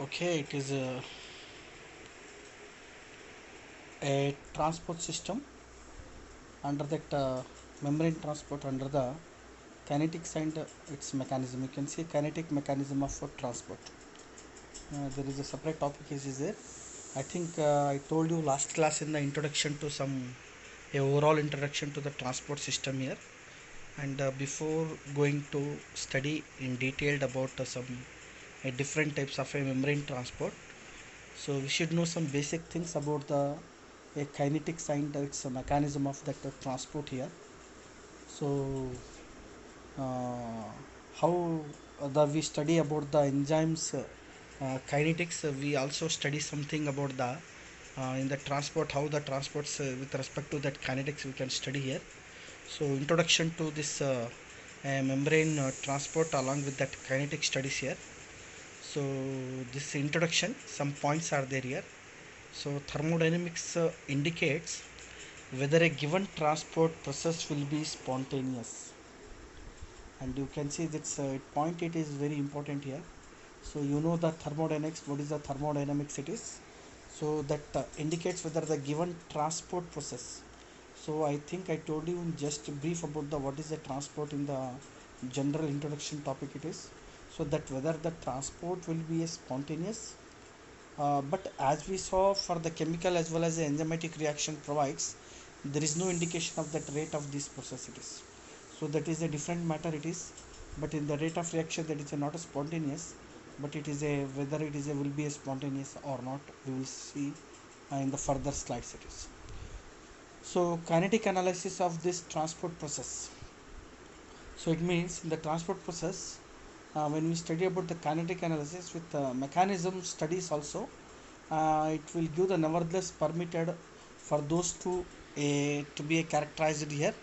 Okay, it is a transport system under that membrane transport under the kinetics and its mechanism. You can see kinetic mechanism of transport. There is a separate topic is there. I think I told you last class in the introduction to some a overall introduction to the transport system here, and before going to study in detailed about some different types of a membrane transport, so we should know some basic things about the a kinetics and its mechanism of that transport here. So how we study about the enzymes kinetics, we also study something about the in the transport, how the transports with respect to that kinetics we can study here. So introduction to this membrane transport along with that kinetic studies here. So this introduction, some points are there here. So thermodynamics indicates whether a given transport process will be spontaneous, and you can see that point it is very important here. So you know the thermodynamics, what is the thermodynamics it is, so that indicates whether the given transport process. So I think I told you in just brief about the what is the transport in the general introduction topic it is, so that whether the transport will be a spontaneous, but as we saw for the chemical as well as the enzymatic reaction provides, there is no indication of that rate of this process it is. So that is a different matter it is, but in the rate of reaction that is a not a spontaneous, but it is a whether it is a will be a spontaneous or not, we will see in the further slides it is. So kinetic analysis of this transport process. So it means in the transport process, when we study about the kinetic analysis with mechanism studies also, it will give the nevertheless permitted for those to be characterized here.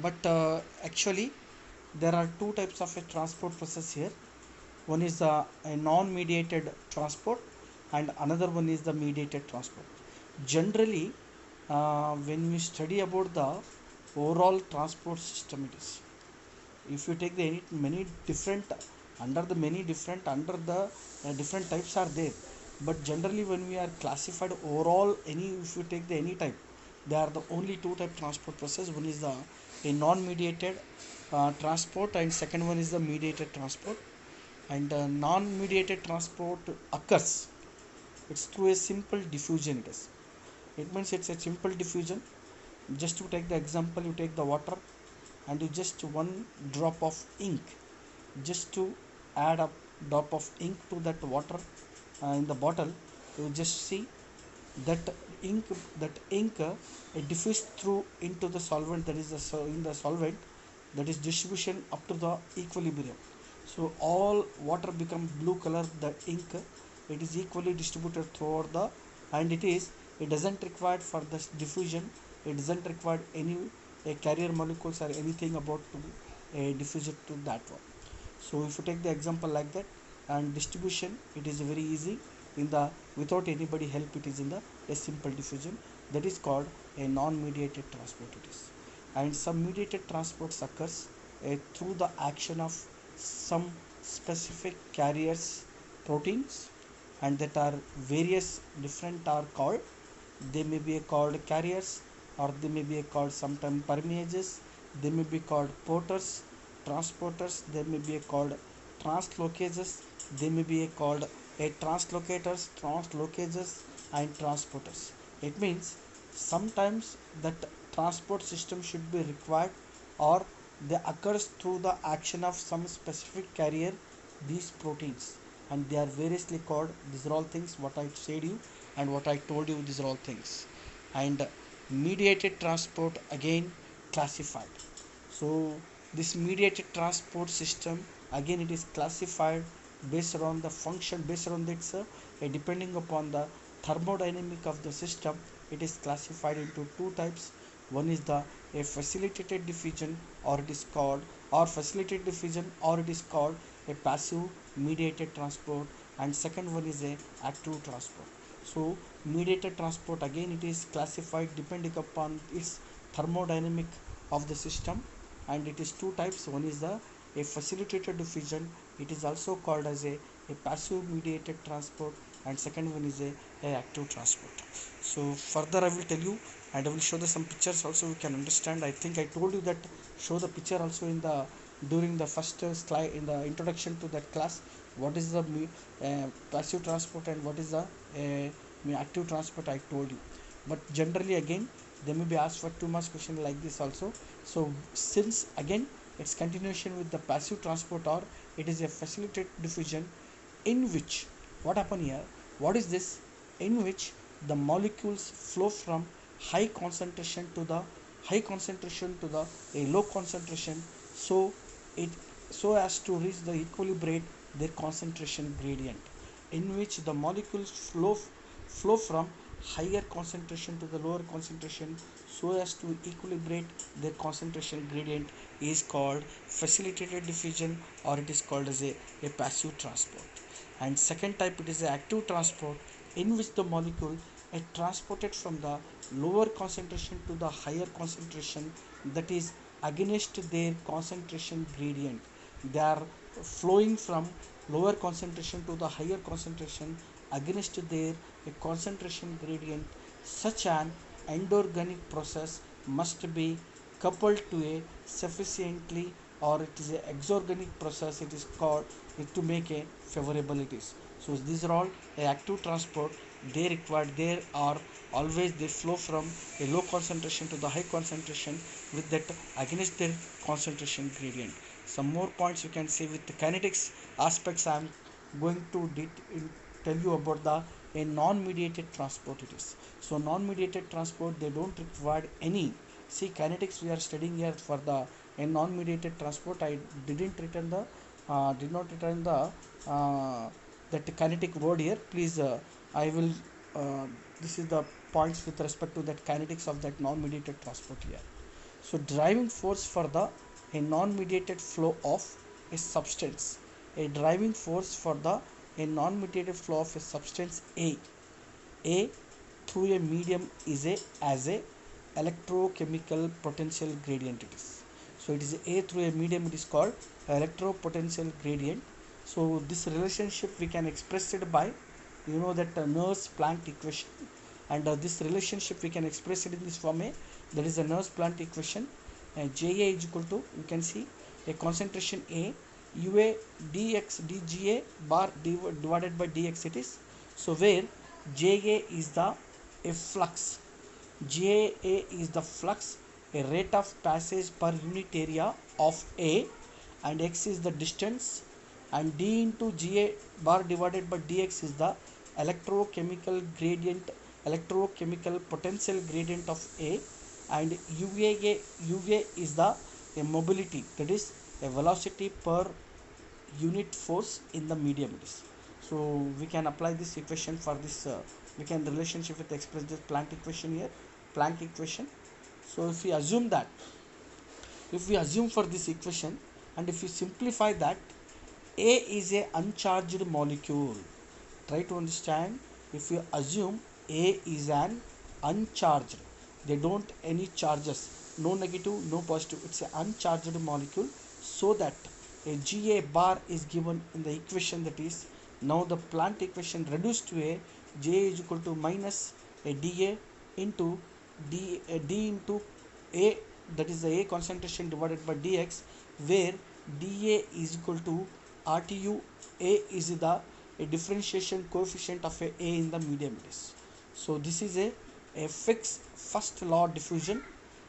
But actually there are two types of a transport process here. One is a non-mediated transport, and another one is the mediated transport. Generally, when we study about the overall transport system, it is, if you take the many different under the many different under the different types are there, but generally when we are classified overall any, if you take the any type, they are the only two type transport process. One is the a non-mediated transport, and second one is the mediated transport. And non-mediated transport occurs, it's through a simple diffusion it is. It means it's a simple diffusion. Just to take the example, you take the water and you just one drop of ink, just to add a drop of ink to that water in the bottle, you just see that ink, it diffuse through into the solvent, that is in the solvent, that is distribution up to the equilibrium. So all water become blue color, the ink, it is equally distributed throughout the, and it doesn't require for this diffusion, it doesn't require any carrier molecules or anything about to diffuse it to that one. So if you take the example like that, and distribution it is very easy in the without anybody help, it is in the a simple diffusion, that is called a non-mediated transport it is. And some mediated transports occurs through the action of some specific carriers proteins, and that are various different are called, they may be called carriers, or they may be called sometimes permeases, they may be called porters, transporters, they may be called translocases, they may be called a translocators, translocases, and transporters. It means sometimes that transport system should be required, or they occurs through the action of some specific carrier, these proteins, and they are variously called. These are all things what I said you and what I told you, these are all things. And mediated transport again classified. So this mediated transport system again it is classified based on the function, based on its depending upon the thermodynamic of the system, it is classified into two types. One is the a facilitated diffusion, or it is called, or facilitated diffusion, or it is called a passive mediated transport, and second one is a active transport. So mediated transport again it is classified depending upon its thermodynamic of the system, and it is two types. One is the a facilitated diffusion, it is also called as a passive mediated transport, and second one is a active transport. So further I will tell you, and I will show the some pictures also, we can understand. I think I told you that show the picture also in the during the first slide in the introduction to that class, what is the passive transport and what is the active transport, I told you. But generally again they may be asked for 2 marks question like this also. So since again it's continuation with the passive transport, or it is a facilitated diffusion in which what happen here, what is this, in which the molecules flow from high concentration to the a low concentration, so it so as to reach the equilibrate their concentration gradient, in which the molecules flow from higher concentration to the lower concentration so as to equilibrate their concentration gradient, is called facilitated diffusion, or it is called as a passive transport. And second type, it is the active transport, in which the molecule is transported from the lower concentration to the higher concentration, that is against their concentration gradient. They are flowing from lower concentration to the higher concentration against their concentration gradient. Such an endorganic process must be coupled to a sufficiently, or it is a exorganic process, it is called to make a favorabilities. So these are all a active transport, they required, there are always they flow from a low concentration to the high concentration with that against their concentration gradient. Some more points you can say with the kinetics aspects. I am going to tell you about the a non-mediated transport it is. So non-mediated transport, they don't require any, see kinetics we are studying here for the a non-mediated transport. I did not return the that kinetic word here, please. I will this is the points with respect to that kinetics of that non-mediated transport here. So driving force for the a non-mediated flow of a substance, a driving force for the a non-mediated flow of a substance A through a medium is a as a electrochemical potential gradient it is. So it is A through a medium, it is called electropotential gradient. So this relationship we can express it by, you know, that Nernst-Planck equation, and this relationship we can express it in this form a, that is a Nernst-Planck equation. Ja is equal to, you can see a concentration A, UA dx dGA bar divided by dx it is. So where Ja is the a flux, Ja is the flux, a rate of passage per unit area of A, and x is the distance, and d into Ga bar divided by dx is the electrochemical gradient, electrochemical potential gradient of A, and UA is the a mobility, that is a velocity per unit force in the medium it is. So we can apply this equation for this we can relationship with express this Planck equation here, Planck equation. So if we assume that, if we assume for this equation, and if we simplify that, A is a uncharged molecule. Try to understand, if you assume A is an uncharged, they don't any charges, no negative, no positive, it's an uncharged molecule, so that a Ga bar is given in the equation, that is now the Planck equation reduced to a J is equal to minus a dA into d into A, that is the A concentration divided by dx, where dA is equal to RTU. A is the a differentiation coefficient of a in the medium it is. So this is a fixed first law diffusion,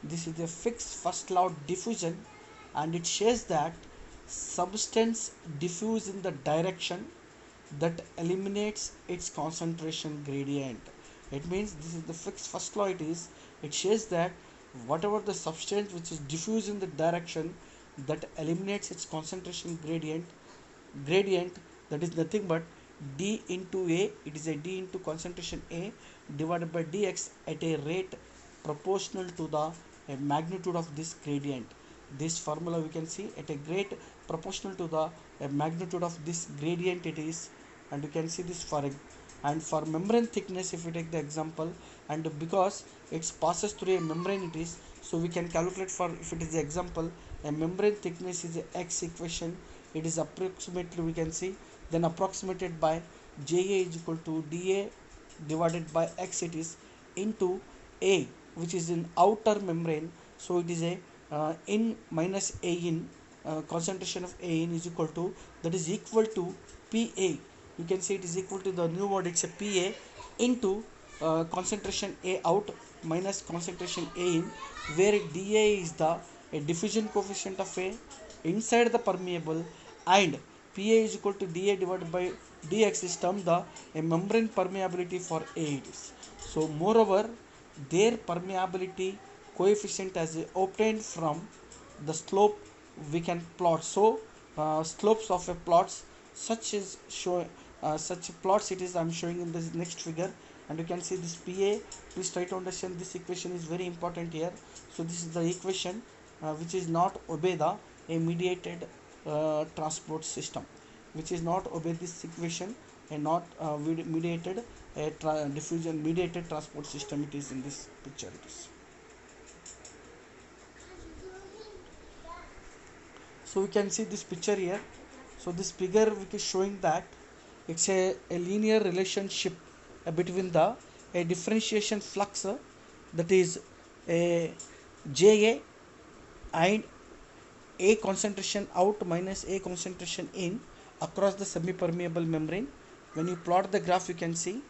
this is a fixed first law diffusion, and it says that substance diffuse in the direction that eliminates its concentration gradient. It means this is the fixed first law, it says that whatever the substance which is diffused in the direction that eliminates its concentration gradient, that is nothing but d into A, it is a d into concentration A divided by dx at a rate proportional to the magnitude of this gradient. This formula we can see at a rate proportional to the magnitude of this gradient it is, and you can see this for and for membrane thickness, if we take the example, and because it passes through a membrane it is, so we can calculate for, if it is the example, a membrane thickness is a x equation. It is approximately, we can see, then approximated by Ja is equal to dA divided by x, it is into A, which is in outer membrane. So it is a in minus A in, concentration of A in is equal to, that is equal to Pa. You can see it is equal to the new word, it's a Pa into concentration A out minus concentration A in, where dA is the a diffusion coefficient of A inside the permeable, and Pa is equal to dA divided by dx is termed the a membrane permeability for A it is. So moreover, their permeability coefficient as obtained from the slope we can plot. So slopes of a plots such is show, such plots it is I'm showing in this next figure, and you can see this Pa. Please try to understand this equation is very important here. So this is the equation which is not obey the a mediated transport system, which is not obey this equation and not mediated diffusion mediated transport system. It is in this picture it is. So we can see this picture here. So this figure which is showing that it's a linear relationship between the a differentiation flux that is a Ja and A concentration out minus A concentration in across the semi-permeable membrane. When you plot the graph, you can see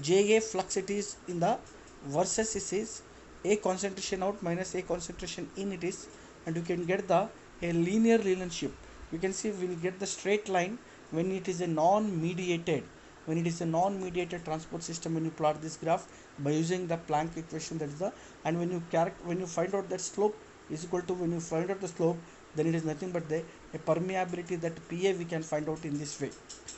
Ja flux it is in the versus it is A concentration out minus A concentration in it is, and you can get the a linear relationship. You can see we'll get the straight line when it is a non-mediated, when it is a non-mediated transport system. When you plot this graph by using the Planck equation, that is the, and when you find out that slope is equal to, when you find out the slope, then it is nothing but the a permeability, that Pa we can find out in this way.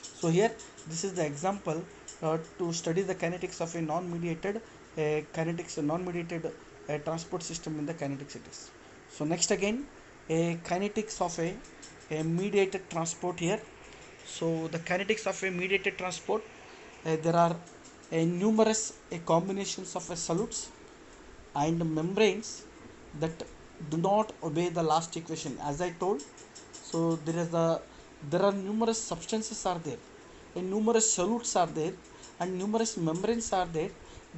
So here this is the example to study the kinetics of a non-mediated transport system in the kinetics it is. So next again, a kinetics of a mediated transport here. So the kinetics of a mediated transport, there are numerous combinations of solutes and membranes that do not obey the last equation, as I told. So there are numerous substances are there, and numerous solutes are there, and numerous membranes are there.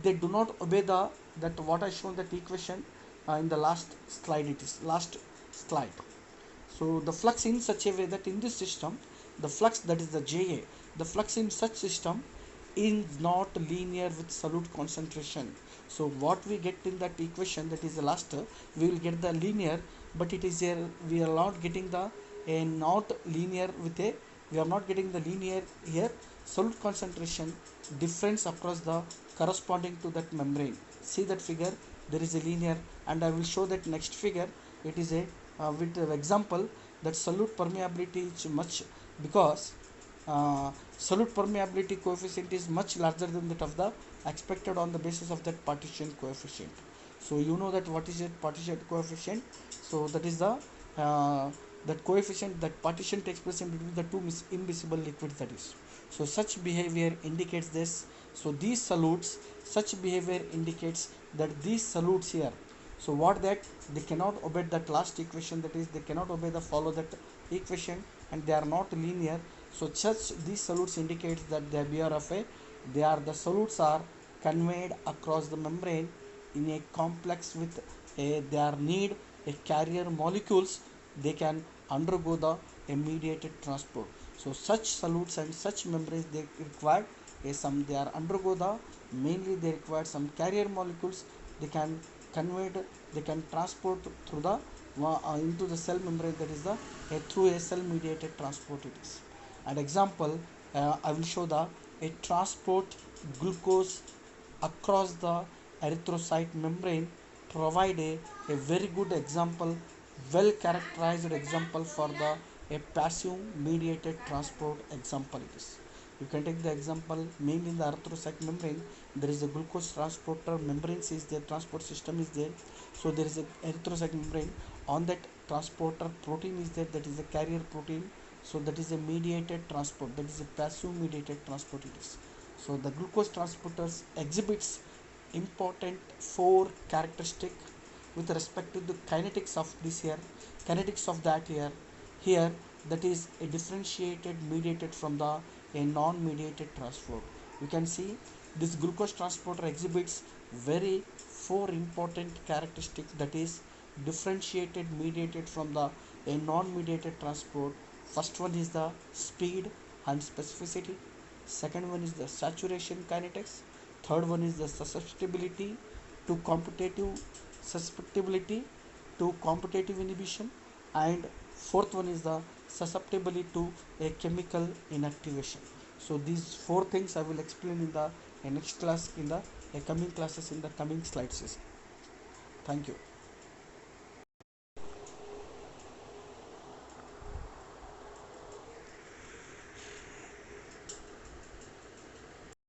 They do not obey the that what I shown that equation in the last slide. It is last slide. So the flux in such a way that in this system, the flux, that is the Ja, the flux in such system is not linear with solute concentration. So what we get in that equation, that is the last, we will get the linear, but it is here we are not getting the a not linear with a, we are not getting the linear here solute concentration difference across the corresponding to that membrane. See that figure, there is a linear, and I will show that next figure. It is a with the example that solute permeability is much, because solute permeability coefficient is much larger than that of the expected on the basis of that partition coefficient. So you know that what is it, partition coefficient. So that is the that coefficient, that partition takes place in between the two immiscible liquids, that is. So such behavior indicates this. So these solutes, such behavior indicates that these solutes here, so what that they cannot obey that last equation, that is they cannot obey the follow that equation, and they are not linear. So such these solutes indicates that they are of a, they are the solutes are conveyed across the membrane in a complex with a, they are need a carrier molecules, they can undergo the mediated transport. So such solutes and such membranes, they require some, they are undergo the, mainly they require some carrier molecules, they can conveyed, they can transport through the into the cell membrane, that is the through a cell mediated transport it is. An example, I will show the a transport glucose across the erythrocyte membrane, provide a very good example, well characterized example for the a passive mediated transport example it is. You can take the example, mainly in the erythrocyte membrane, there is a glucose transporter membranes is there, transport system is there. So there is a erythrocyte membrane, on that transporter protein is there, that is a carrier protein. So that is a mediated transport, that is a passive mediated transport it is. So the glucose transporters exhibits important four characteristic with respect to the kinetics of this here. kinetics of that here that is a differentiated mediated from the a non-mediated transport. You can see this glucose transporter exhibits very four important characteristics, that is differentiated mediated from the a non-mediated transport. First one is the speed and specificity, second one is the saturation kinetics, third one is the susceptibility to competitive inhibition, and fourth one is the susceptibility to a chemical inactivation. So these four things I will explain in the next class, in the coming classes, in the coming slides. Thank you.